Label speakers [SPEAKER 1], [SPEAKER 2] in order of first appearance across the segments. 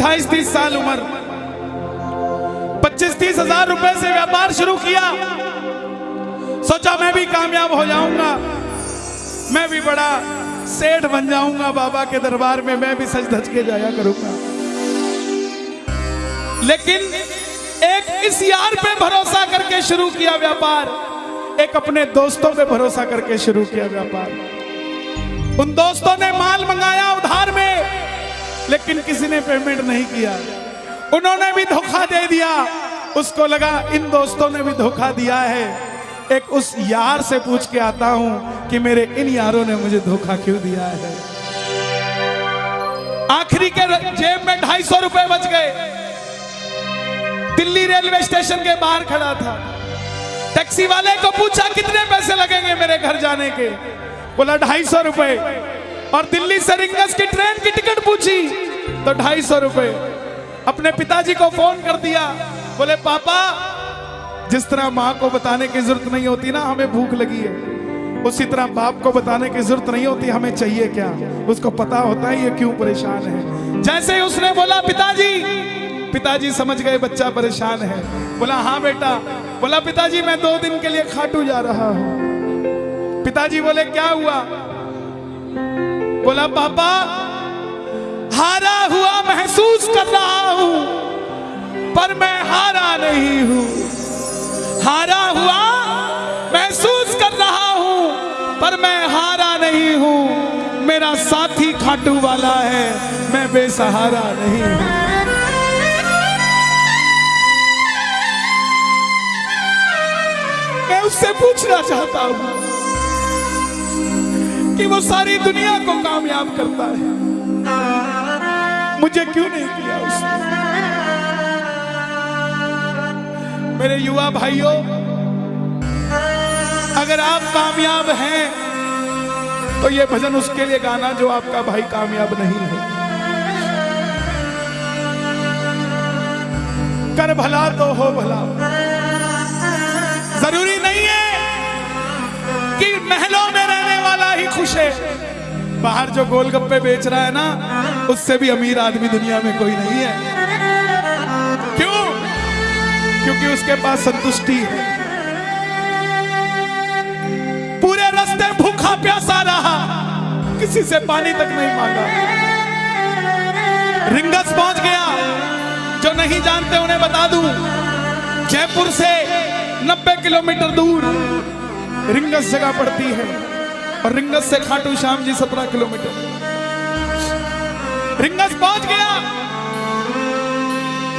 [SPEAKER 1] 28-30 साल उम्र, 25-30 हजार रुपए से व्यापार शुरू किया। सोचा मैं भी कामयाब हो जाऊंगा, मैं भी बड़ा सेठ बन जाऊंगा, बाबा के दरबार में मैं भी सज धज के जाया करूंगा। लेकिन एक इस यार पे भरोसा करके शुरू किया व्यापार, एक अपने दोस्तों पे भरोसा करके शुरू किया व्यापार। उन दोस्तों ने माल मंगाया उधार में, लेकिन किसी ने पेमेंट नहीं किया। उन्होंने भी धोखा दे दिया। उसको लगा इन दोस्तों ने भी धोखा दिया है, एक उस यार से पूछ के आता हूं कि मेरे इन यारों ने मुझे धोखा क्यों दिया है। आखिरी के जेब में 250 रुपए बच गए। दिल्ली रेलवे स्टेशन के बाहर खड़ा था। टैक्सी वाले को पूछा कितने पैसे लगेंगे मेरे घर जाने के, बोला 250 रुपए। और दिल्ली से रिंगस की ट्रेन की टिकट पूछी तो 250 रुपए। अपने पिताजी को फोन कर दिया, बोले पापा, जिस तरह माँ को बताने की जरूरत नहीं होती ना हमें भूख लगी है, उसी तरह बाप को बताने की जरूरत नहीं होती हमें चाहिए क्या, उसको पता होता है ये क्यों परेशान है। जैसे ही उसने बोला पिताजी, पिताजी समझ गए बच्चा परेशान है। बोला हाँ बेटा। बोला पिताजी मैं 2 दिन के लिए खाटू जा रहा हूं। पिताजी बोले क्या हुआ? बोला पापा, हारा हुआ महसूस कर रहा हूं, पर मैं हारा नहीं हूं। हारा हुआ महसूस कर रहा हूं, पर मैं हारा नहीं हूं। मेरा साथी खाटू वाला है, मैं बेसहारा नहीं हूं। मैं उससे पूछना चाहता हूं कि वो सारी दुनिया को कामयाब करता है, मुझे क्यों नहीं किया उसने? मेरे युवा भाइयों, अगर आप कामयाब हैं तो ये भजन उसके लिए गाना जो आपका भाई कामयाब नहीं है। कर भला तो हो भला। जरूरी नहीं है कि महलों में रहने वाला ही खुश है। बाहर जो गोलगप्पे बेच रहा है ना, उससे भी अमीर आदमी दुनिया में कोई नहीं है। क्यों? क्योंकि उसके पास संतुष्टि है। पूरे रास्ते भूखा प्यासा रहा, किसी से पानी तक नहीं मांगा। रिंगस पहुंच गया। जो नहीं जानते उन्हें बता दूं, जयपुर से 90 किलोमीटर दूर रिंगस जगह पड़ती है, और रिंगस से खाटू श्याम जी 17 किलोमीटर। रिंगस पहुंच गया।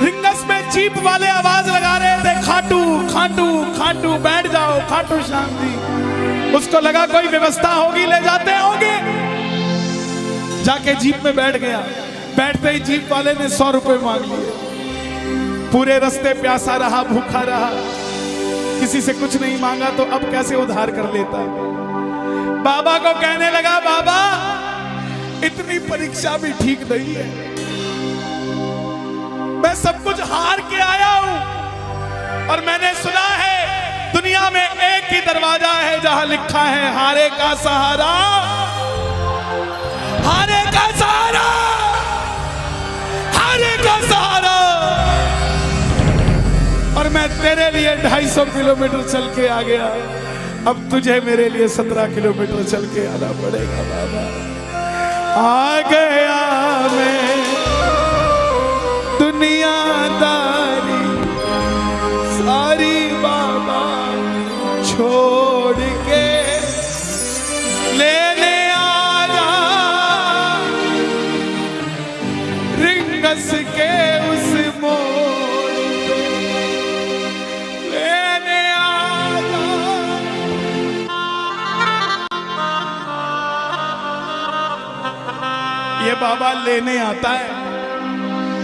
[SPEAKER 1] रिंगस में जीप वाले आवाज लगा रहे थे, खाटू खाटू खाटू, बैठ जाओ खाटू श्याम जी। उसको लगा कोई व्यवस्था होगी, ले जाते होंगे। जाके जीप में बैठ गया। बैठते ही जीप वाले ने 100 रुपए मांग लिए। पूरे रास्ते प्यासा रहा, भूखा रहा, किसी से कुछ नहीं मांगा, तो अब कैसे उधार कर लेता। बाबा को कहने लगा, बाबा इतनी परीक्षा भी ठीक नहीं है, मैं सब कुछ हार के आया हूं, और मैंने सुना है दुनिया में एक ही दरवाजा है जहां लिखा है हारे का सहारा, हारे का सहारा, हारे का सहारा। और मैं तेरे लिए 250 किलोमीटर चल के आ गया, अब तुझे मेरे लिए 17 किलोमीटर चल के आना पड़ेगा। बाबा आ गया मैं दुनियादारी सारी, बाबा छोड़ के लेने आया रिंगस के उस मोड़ पे, लेने आया। ये बाबा लेने आता है।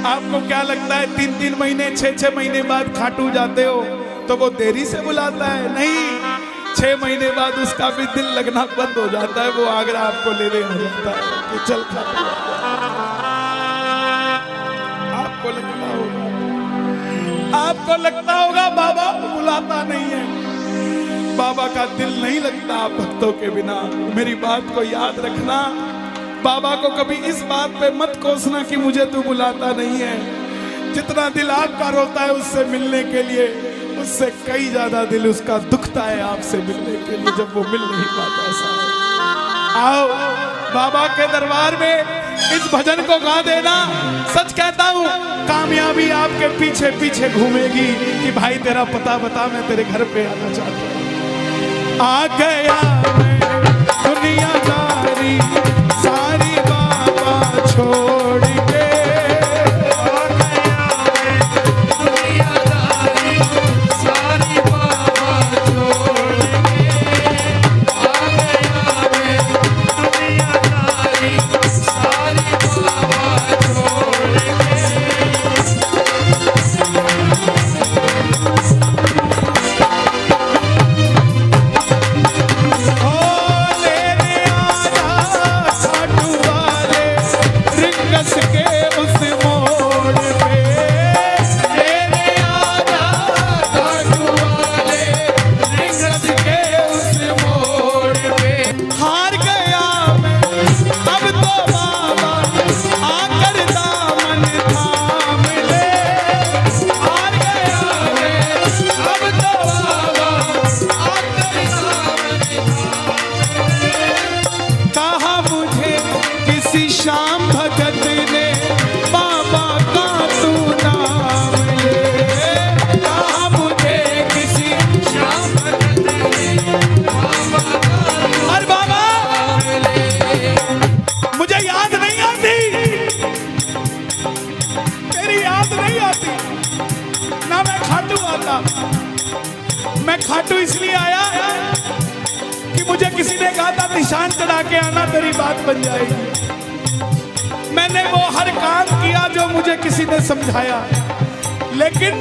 [SPEAKER 1] आपको क्या लगता है 3-3 महीने 6-6 महीने बाद खाटू जाते हो तो वो देरी से बुलाता है? नहीं, 6 महीने बाद उसका भी दिल लगना बंद हो जाता है, वो आगरा आपको लेने आ जाता है कि चल खाटू। आपको लगता होगा बाबा बुलाता नहीं है, बाबा का दिल नहीं लगता आप भक्तों के बिना। मेरी बात को याद रखना, बाबा को कभी इस बात पे मत कोसना कि मुझे तू बुलाता नहीं है। जितना दिल आपका रोता है उससे मिलने के लिए, उससे कई ज्यादा दिल उसका दुखता है आपसे मिलने के लिए, जब वो मिल नहीं पाता। साहब आओ बाबा के दरबार में इस भजन को गा देना। सच कहता हूँ कामयाबी आपके पीछे पीछे घूमेगी कि भाई तेरा पता बता, मैं तेरे घर पे आना चाहता हूँ। आ गया मैं दुनियादारी सारी बाबा छोड़ के, आ गया मैं दुनियादारी सारी बाबा छोड़ के, आ गया मैं दुनियादारी सारी बाबा छोड़ के। श्याम भगत ने बाबा का तू नाम ले, कहा मुझे किसी श्याम भगत ने बाबा का, अरे बाबा मुझे याद नहीं आती, तेरी याद नहीं आती ना, मैं खाटू आता। मैं खाटू इसलिए आया कि मुझे किसी ने कहा था निशान चढ़ा के आना, तेरी बात बन जाएगी। मैंने वो हर काम किया जो मुझे किसी ने समझाया, लेकिन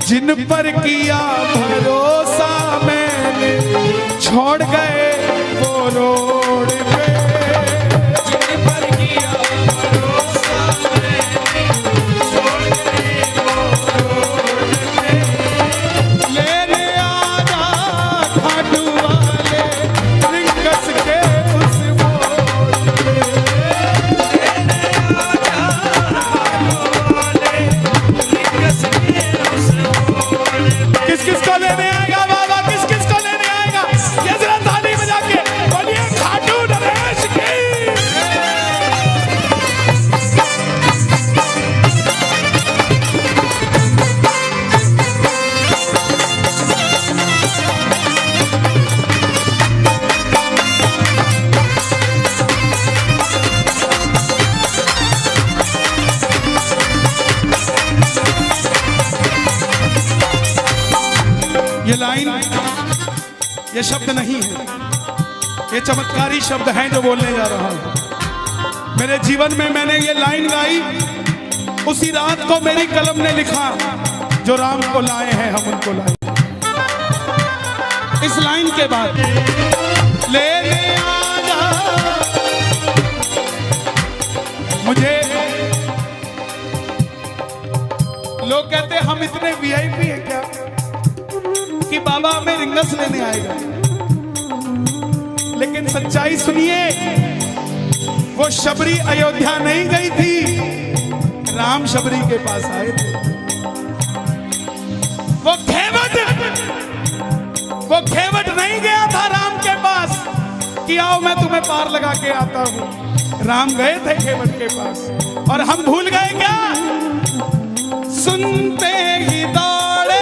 [SPEAKER 1] जिन पर किया भरोसा मैंने छोड़ गए वो रोड पे, जिन पर किया भरोसा मैंने छोड़ गए वो रोड पे, लेने आना खाटू वाले रिंगस के उस मोड़ पे, किस किस को लेने आएगा बाबा, किस किस को लेने आएगा, ये जरा ताली बजा के बोलिए खाटू नरेश की। ये लाइन, ये शब्द नहीं है, ये चमत्कारी शब्द हैं जो बोलने जा रहा हूं। मेरे जीवन में मैंने ये लाइन गाई, उसी रात को मेरी कलम ने लिखा, जो राम को लाए हैं हम उनको लाए। इस लाइन के बाद लेने आना, मुझे लोग कहते हम इतने वीआईपी हैं क्या कि बाबा हमें रिंगस लेने आएगा, लेकिन सच्चाई सुनिए, वो शबरी अयोध्या नहीं गई थी, राम शबरी के पास आए थे। वो घेवट नहीं गया था राम के पास कि आओ मैं तुम्हें पार लगा के आता हूं, राम गए थे घेवट के पास। और हम भूल गए क्या, सुनते ही दौड़े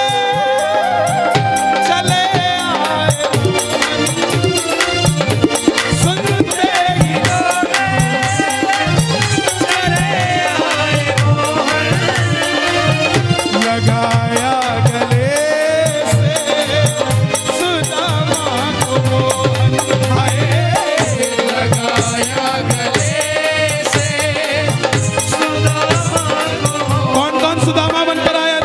[SPEAKER 1] सुदामा बनकर आया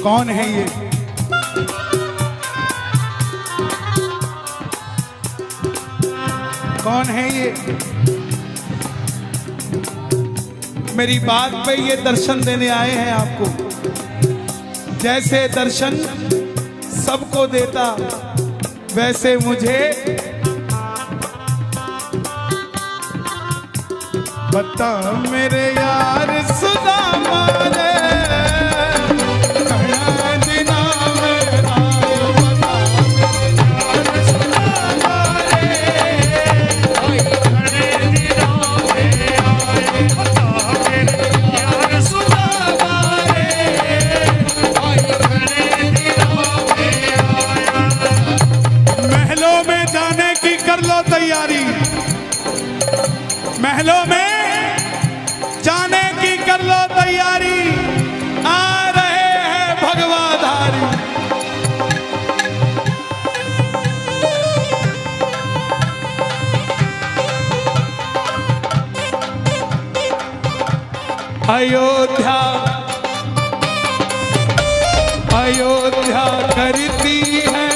[SPEAKER 1] कौन है ये? कौन है ये? मेरी बात पे ये दर्शन देने आए हैं आपको। जैसे दर्शन सबको देता वैसे मुझे बता मेरे यार सुदामा रे। तैयारी महलों में जाने की कर लो तैयारी, आ रहे हैं भगवाधारी। अयोध्या अयोध्या करती है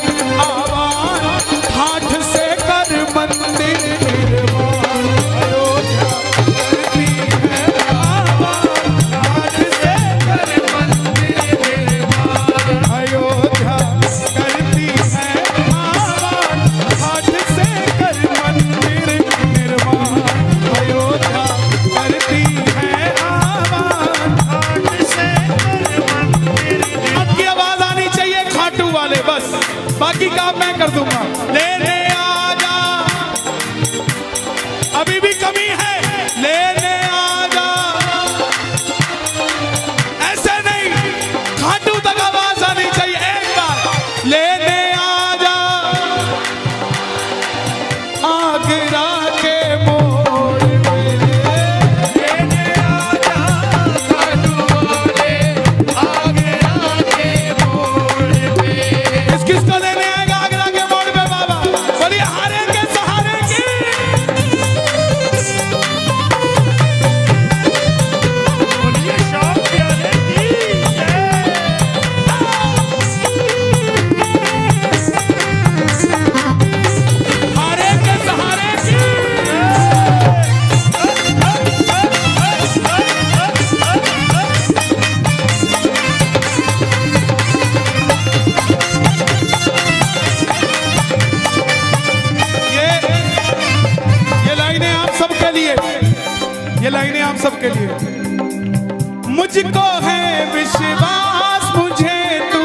[SPEAKER 1] आवाज, हाथ से कर मंदिर निर्माण। अयोध्या करती है आवाज, हाथ से कर मंदिर निर्माण। अयोध्या करती है आवाज, हाथ से कर मंदिर निर्माण। अयोध्या करती है आवाज, हाथ से कर मंदिर निर्माण। अब की आवाज आनी चाहिए खाटू वाले, बस बाकी काम मैं कर दूंगा। लेने आजा, अभी भी कमी है, लेने आजा। ऐसे नहीं, खाटू तक आवाज आनी चाहिए एक बार। लेने आजा आगरा के मोड़ पे, लेने आजा खाटू वाले आगरा के मोड़ पे। किसको लेने आएगा आगरा के मोड़ पे बाबा? बोलिए हारे के सहारे की। बोलिए शौक प्यारे की जय। हारे के सहारे की। ये लाइनें आप सबके लिए, ये लाइनें आप सबके लिए। मुझको है विश्वास मुझे तू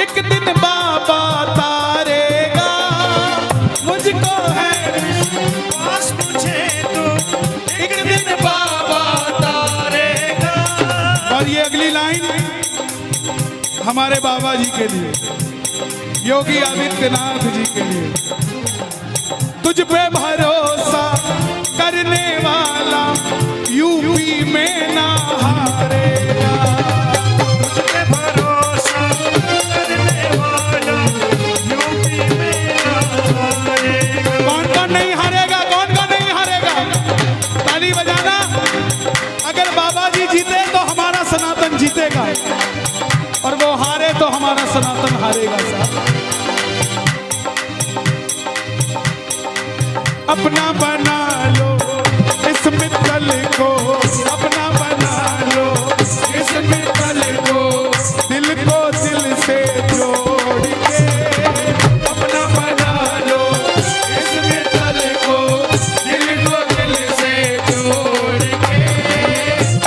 [SPEAKER 1] एक दिन बाबा तारेगा। मुझको है विश्वास मुझे तू एक दिन बाबा तारेगा। और ये अगली लाइन हमारे बाबा जी के लिए, योगी आदित्यनाथ जी के लिए। तुझ पे भरोसा करने वाला यूपी में ना हारेगा। तुझ पे भरोसा करने वाला यूपी में ना हारेगा। कौन कौन नहीं हारेगा? कौन कौन नहीं हारेगा? ताली बजाना। अगर बाबा जी जीते तो हमारा सनातन जीतेगा, और वो हारे तो हमारा सनातन हारेगा। साहब अपना बना लो इस मित्तल को, अपना बना लो इस मित्तल को, दिल को दिल से जोड़ के। अपना बना लो इस मित्तल को, दिल को दिल से जोड़ के।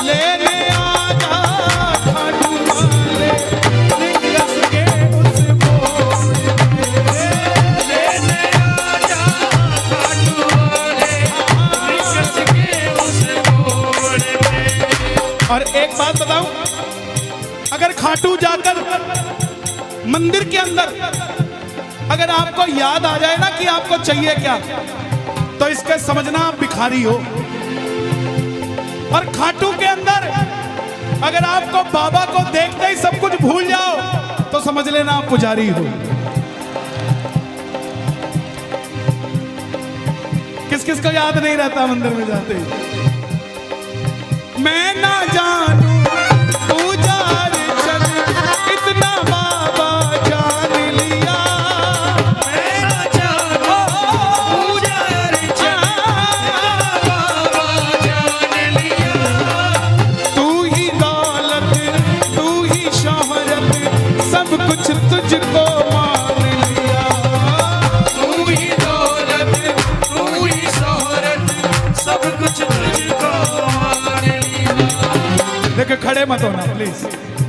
[SPEAKER 1] लेने आजा खाटू वाले निकस के उस मोड़ पे। लेने आजा और एक बात बताऊं, अगर खाटू जाकर मंदिर के अंदर अगर आपको याद आ जाए ना कि आपको चाहिए क्या, तो इसके समझना आप भिखारी हो। और खाटू के अंदर अगर आपको बाबा को देखते ही सब कुछ भूल जाओ, तो समझ लेना आप पुजारी हो। किस किस को याद नहीं रहता मंदिर में जाते? मैं ना जानू पूजा अर्चन देखो खड़े मत होना प्लीज,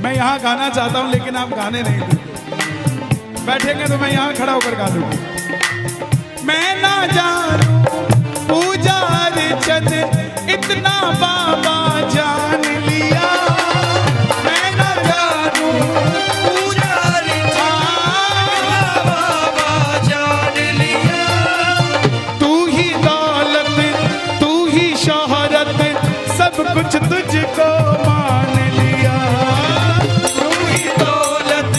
[SPEAKER 1] मैं यहाँ गाना चाहता हूँ लेकिन आप गाने नहीं देंगे। बैठेंगे तो मैं यहाँ खड़ा होकर गा दूंगा। मैं ना जानूं पूजा अर्चन इतना बाबा जान लिया, मैं ना जानूं पूजा अर्चन बाबा जान लिया। तू ही दौलत तू ही शोहरत सब कुछ तुझको मान लिया। तू ही दौलत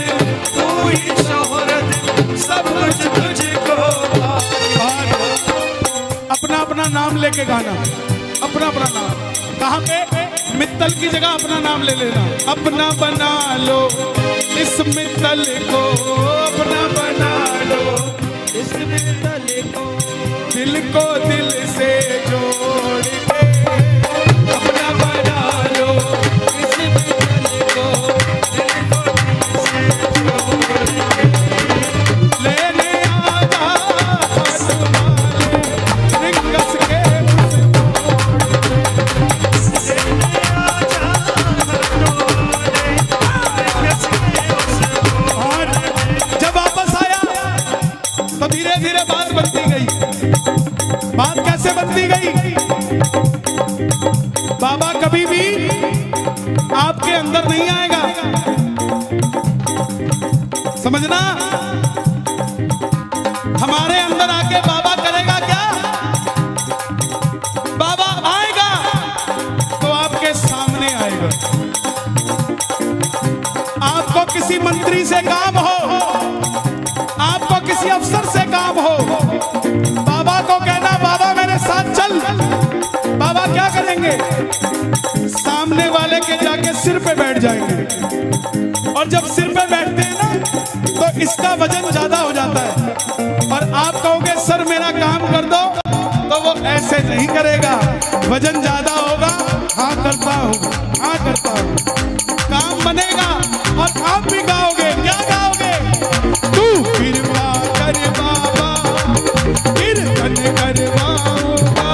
[SPEAKER 1] तू ही शोहरत सब कुछ तुझको मान। अपना अपना नाम लेके गाना, अपना अपना नाम। कहाँ पे? मित्तल की जगह अपना नाम ले लेना। अपना बना लो इस मित्तल को, अपना बना लो इस मित्तल को, दिल को दिल से जोड़ के अपना बना लो इस मित्तल को, दिल को दिल से जोड़ के लेने आजा हाथ वाले रिंगस के धीरे धीरे बात बनती गई। बात कैसे बनती गई? बाबा कभी भी आपके अंदर नहीं आएगा, समझना। हमारे अंदर आके बाबा करेगा क्या? बाबा आएगा तो आपके सामने आएगा। आपको किसी मंत्री से काम हो, आपको किसी अफसर से काम हो, बाबा को कहना बाबा मेरे साथ चल। बाबा क्या करेंगे? सामने वाले के जाके सिर पे बैठ जाएंगे, और जब सिर पे बैठते हैं ना तो इसका वजन ज्यादा हो जाता है, और आप कहोगे सर मेरा काम कर दो, तो वो ऐसे नहीं करेगा। वजन ज्यादा होगा, हाँ करता हूँ, हाँ करता हूँ, काम बनेगा और आप भी गाओगे। क्या गाओगे? तू कृपा कर बाबा कीर्तन करवाऊंगा,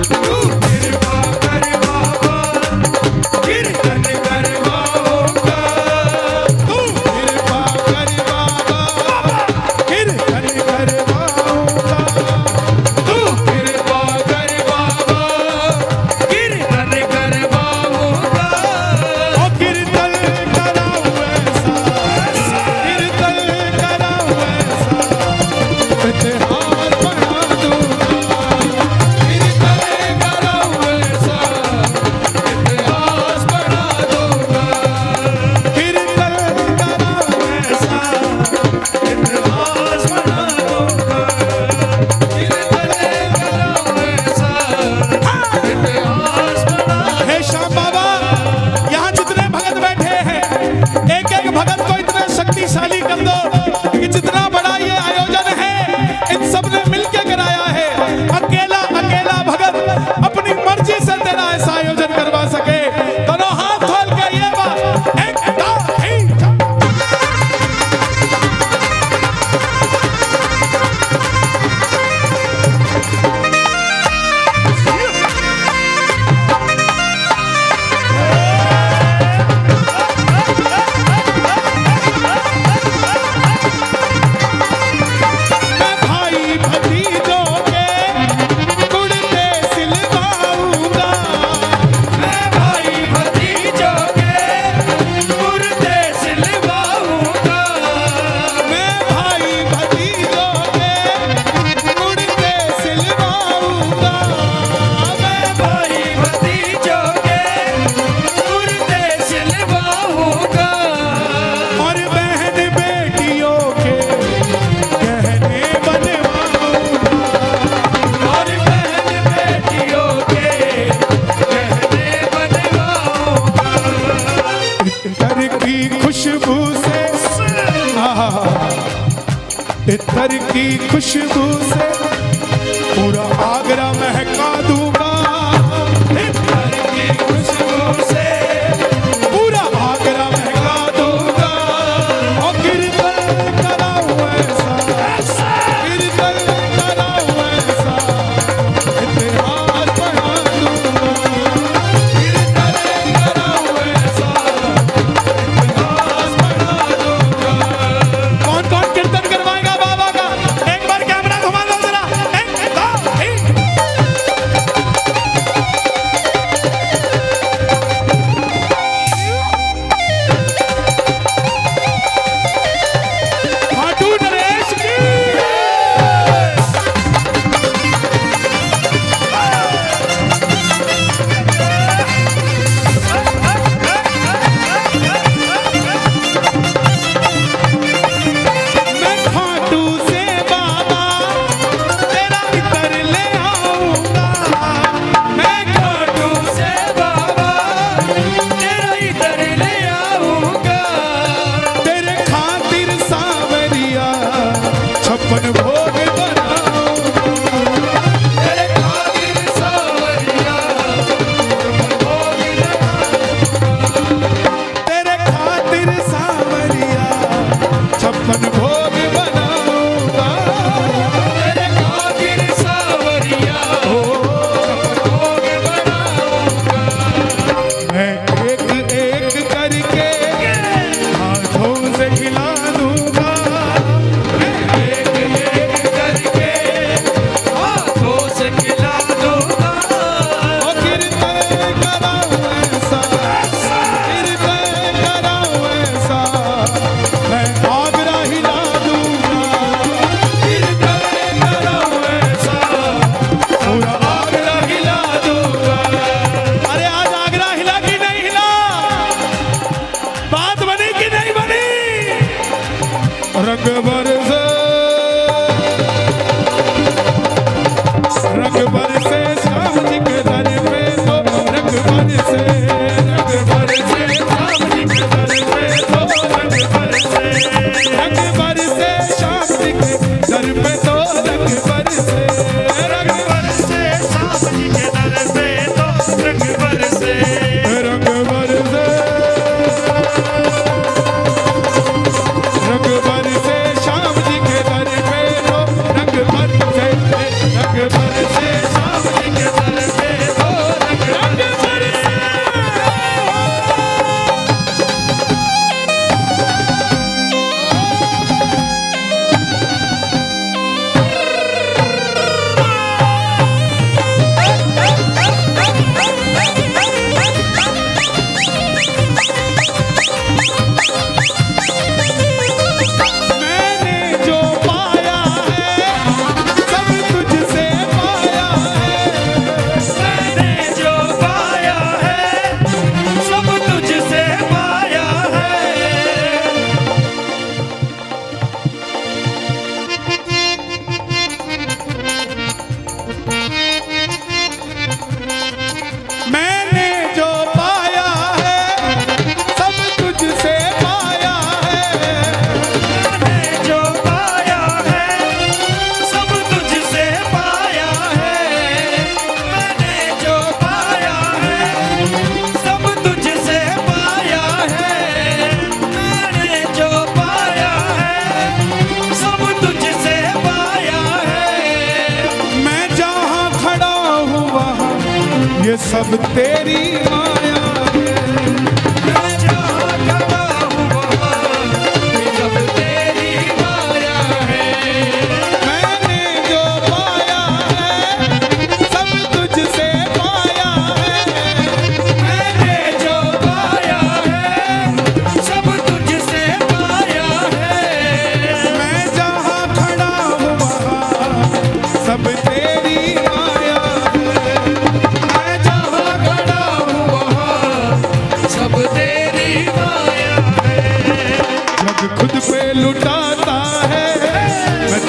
[SPEAKER 1] तू कृपा कर बाबा कीर्तन करवाऊंगा, तू कृपा कर बाबा कीर्तन करवाऊंगा, तू कृपा कर बाबा कीर्तन करवाऊंगा। ओ कीर्तन कराऊं ऐसा, कीर्तन कराऊं ऐसा, इतिहास बना दूंगा, कीर्तन कराऊं ऐसा, इतिहास बना दूंगा, कीर्तन कराऊं ऐसा, इतिहास बना दूंगा, कीर्तन कराऊं ऐसा, इतिहास बना। हे श्याम बाबा, यहाँ जितने भगत बैठे हैं, एक एक भगत को इतना शक्तिशाली कर दो कि जितना बड़ा ये आयोजन है इन सब ने मिलके कराया है। अकेला अकेला भगत अपनी मर्जी से तेरा ऐसा आयोजन करवा सके। दोनों हाथ खोल के ये बात एक मैं भाई भतीजों के कुर्ते सिलवाऊंगा, मैं भाई भतीजों के कुर्ते सिलवाऊंगा, मैं भाई भतीजों के कुर्ते सिलवाऊंगा, मैं भाई भतीजों के कुर्ते सिलवाऊंगा, और बहन बेटियों के गहने बनवाऊंगा, और बहन बेटियों के गहने बनवाऊंगा। इतर की खुशबू से, इतर की खुशबू से पूरा आगरा महका दूंगा, इतर की खुशबू से पूरा आगरा महका दूंगा, और कीर्तन कराऊं ऐसा, कीर्तन कराऊं ऐसा, इतिहास बना दूंगा, कीर्तन कराऊं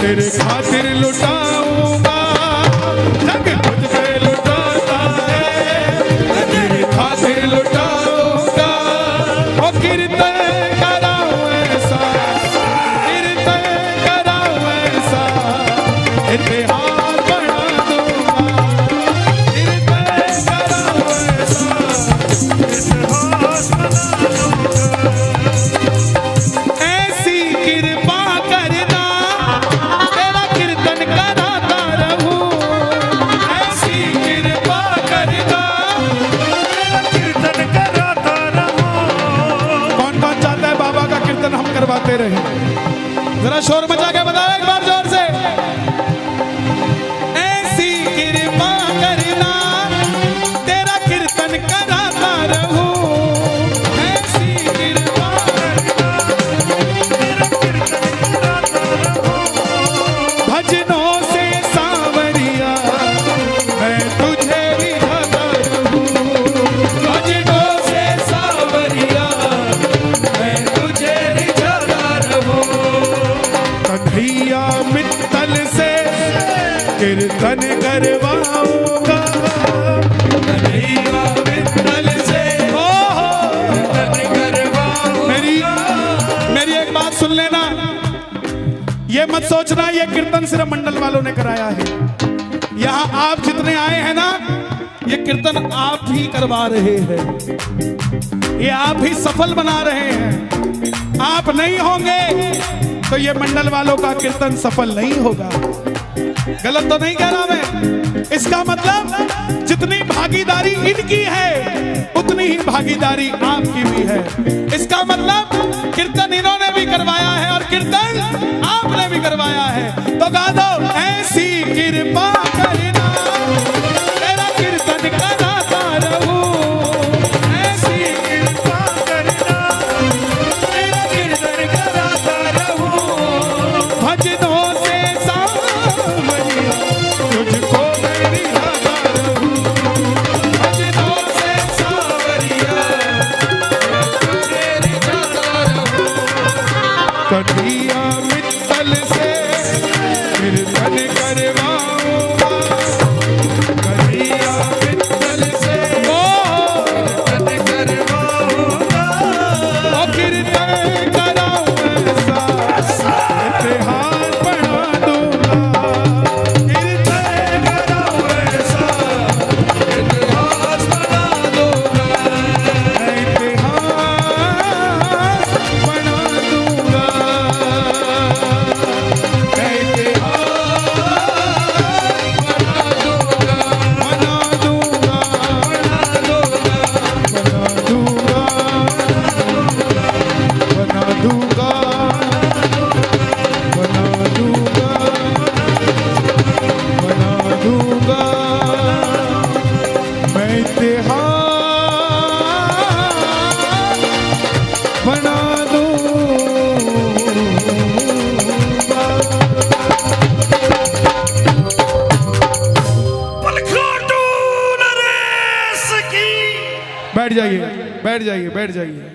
[SPEAKER 1] तेरे खातिर लुटाऊंगा जग तुझ पे लुटाता है, तेरे खातिर लुटाऊंगा। ओ कीर्तन कराऊं ऐसा, कीर्तन कराऊं ऐसा, इतिहास बना दूंगा। कीर्तन कराऊं ऐसा, इतिहास बना दूंगा। ऐसी कृपा करना तेरा कीर्तन कराता रहूं, ऐसी कृपा करना तेरा कीर्तन कराता रहूं। कौन कौन चाहता है बाबा का कीर्तन हम करवाते रहे? जरा शोर मचा के बताओ एक बार जोर से। ऐसी कृपा करना तेरा कीर्तन कराता रहूं, ऐसी कृपा करना तेरा कीर्तन कराता रहूं। भजनों से सांवरिया मैं तुझे रिझाता रहूं, भजनों से सांवरिया मैं तुझे रिझाता रहूं। कन्हैया मित्तल से कीर्तन करवाऊंगा, कन्हैया मित्तल से कीर्तन करवाऊंगा। मेरी एक बात सुन लेना, ये मत सोचना ये कीर्तन सिर्फ मंडल वालों ने कराया है। यहाँ आप जितने आए हैं ना, ये कीर्तन आप ही करवा रहे हैं, ये आप ही सफल बना रहे हैं। आप नहीं होंगे तो ये मंडल वालों का कीर्तन सफल नहीं होगा। गलत तो नहीं कह रहा मैं? इसका मतलब जितनी भागीदारी इनकी है उतनी ही भागीदारी आपकी भी है। इसका मतलब कीर्तन इन्होंने भी करवाया है और कीर्तन आपने भी करवाया है। तो गा दो, ऐसी कृपा करना तेरा कीर्तन कराता रहूं, ऐसी कृपा करना तेरा कीर्तन कराता रहूं। भजनों से सांवरिया तुझको मैं रिझाता रहूं, भजनों से सांवरिया तुझे रिझाता रहूं। कन्हैया मित्तल से कीर्तन करवाऊंगा, कन्हैया मित्तल से कीर्तन करवाऊंगा। ओ कीर्तन कराऊं ऐसा, इतिहास बना दूंगा। कीर्तन कराऊं ऐसा, इतिहास बना दूंगा, इतिहास बना दूंगा, बैठ जाइए, बैठ जाइए, बैठ जाइए।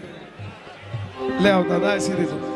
[SPEAKER 1] ले आओ दादा, ऐसी दे दो।